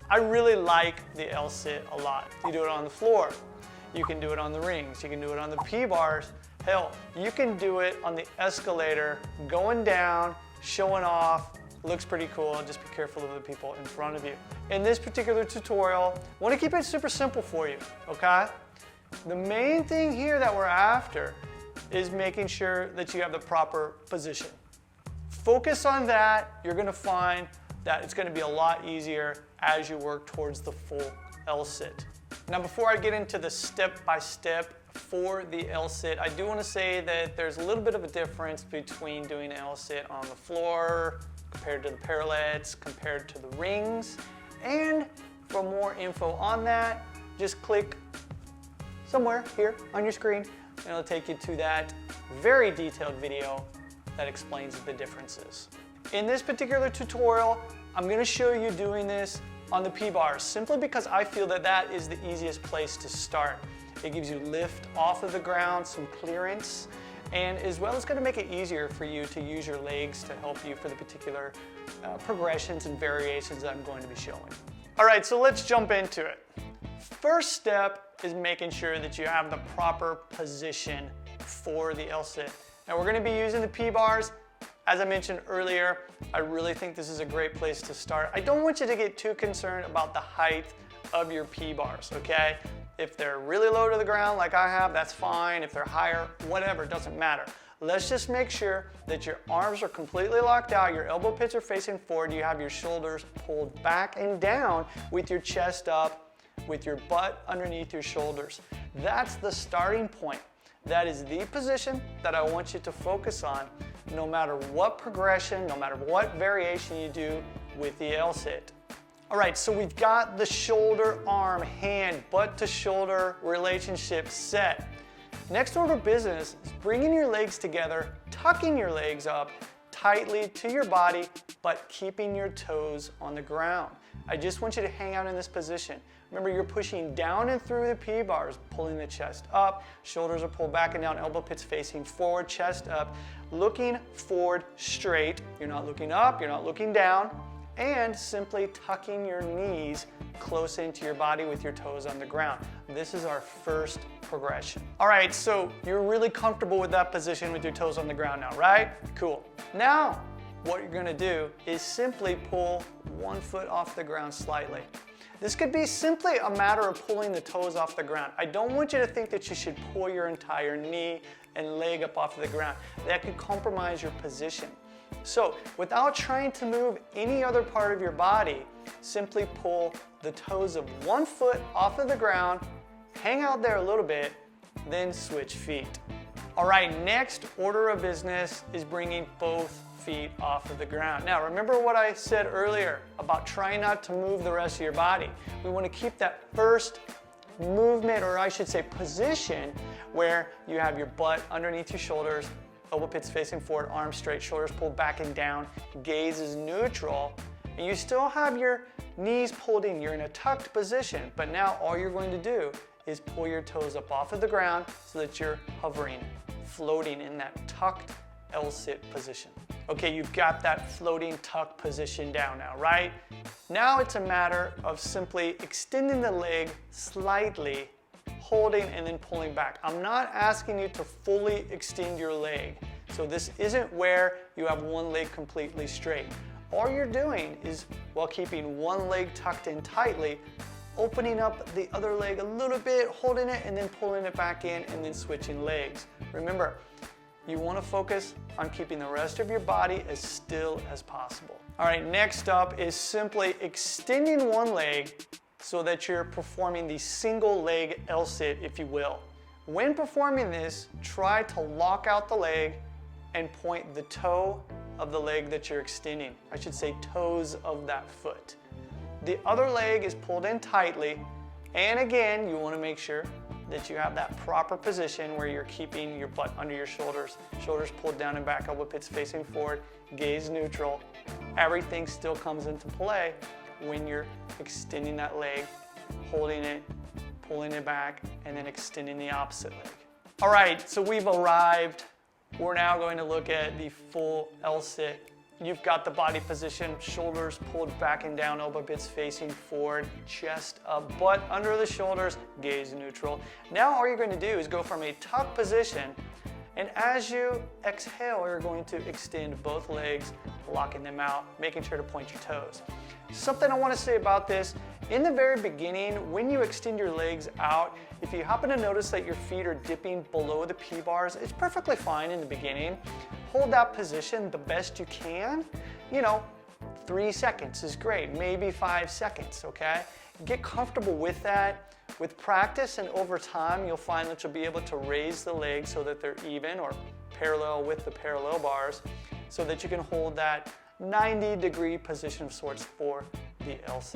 I really like the L-sit a lot. You do it on the floor, you can do it on the rings, you can do it on the P-bars. Hell, you can do it on the escalator, going down, showing off. Looks pretty cool. Just be careful of the people in front of you. In this particular tutorial, I want to keep it super simple for you, okay? The main thing here that we're after is making sure that you have the proper position. Focus on that. You're going to find that it's going to be a lot easier as you work towards the full L-sit. Now, before I get into the step-by-step for the L-sit, I do want to say that there's a little bit of a difference between doing an L-sit on the floor compared to the parallettes, compared to the rings. And for more info on that, just click somewhere here on your screen and it'll take you to that very detailed video that explains the differences. In this particular tutorial, I'm going to show you doing this on the P-bars simply because I feel that that is the easiest place to start. It gives you lift off of the ground, some clearance, and as well as going to make it easier for you to use your legs to help you for the particular progressions and variations that I'm going to be showing. All right, so let's jump into it. First step is making sure that you have the proper position for the L-sit. Now we're going to be using the P-bars. As I mentioned earlier, I really think this is a great place to start. I don't want you to get too concerned about the height of your P-bars, okay? If they're really low to the ground like I have, that's fine. If they're higher, whatever, it doesn't matter. Let's just make sure that your arms are completely locked out, your elbow pits are facing forward, you have your shoulders pulled back and down with your chest up, with your butt underneath your shoulders. That's the starting point. That is the position that I want you to focus on no matter what progression, no matter what variation you do with the L-sit. All right, so we've got the shoulder, arm, hand, butt to shoulder relationship set. Next order of business is bringing your legs together, tucking your legs up tightly to your body, but keeping your toes on the ground. I just want you to hang out in this position. Remember, you're pushing down and through the P-bars, pulling the chest up, shoulders are pulled back and down, elbow pits facing forward, chest up, looking forward straight. You're not looking up, you're not looking down, and simply tucking your knees close into your body with your toes on the ground. This is our first progression. All right, so you're really comfortable with that position with your toes on the ground now, right? Cool. Now, what you're gonna do is simply pull one foot off the ground slightly. This could be simply a matter of pulling the toes off the ground. I don't want you to think that you should pull your entire knee and leg up off of the ground. That could compromise your position. So without trying to move any other part of your body, simply pull the toes of one foot off of the ground, hang out there a little bit, then switch feet. All right, next order of business is bringing both feet off of the ground. Now, remember what I said earlier about trying not to move the rest of your body. We want to keep that first movement, or I should say position, where you have your butt underneath your shoulders, elbow pits facing forward, arms straight, shoulders pulled back and down, gaze is neutral, and you still have your knees pulled in. You're in a tucked position, but now all you're going to do is pull your toes up off of the ground so that you're hovering, floating in that tucked L-sit position. Okay, you've got that floating tuck position down now, right? Now it's a matter of simply extending the leg slightly, holding and then pulling back. I'm not asking you to fully extend your leg. So this isn't where you have one leg completely straight. All you're doing is, while keeping one leg tucked in tightly, opening up the other leg a little bit, holding it, and then pulling it back in, and then switching legs. Remember, you want to focus on keeping the rest of your body as still as possible. All right, next up is simply extending one leg so that you're performing the single leg L-sit, if you will. When performing this, try to lock out the leg and point the toe of the leg that you're extending. I should say toes of that foot. The other leg is pulled in tightly, and again, you want to make sure that you have that proper position where you're keeping your butt under your shoulders, shoulders pulled down and back, elbow pits facing forward, gaze neutral. Everything still comes into play when you're extending that leg, holding it, pulling it back, and then extending the opposite leg. All right, so we've arrived. We're now going to look at the full L-sit You've got the body position, shoulders pulled back and down, elbow bits facing forward, chest up, butt under the shoulders, gaze neutral. Now all you're going to do is go from a tuck position, and as you exhale, you're going to extend both legs, locking them out, making sure to point your toes. Something I want to say about this, in the very beginning, when you extend your legs out, if you happen to notice that your feet are dipping below the P-bars, it's perfectly fine in the beginning. Hold that position the best you can. 3 seconds is great, maybe 5 seconds, okay? Get comfortable with that. With practice and over time, you'll find that you'll be able to raise the legs so that they're even or parallel with the parallel bars so that you can hold that 90-degree position of sorts for the L-sit.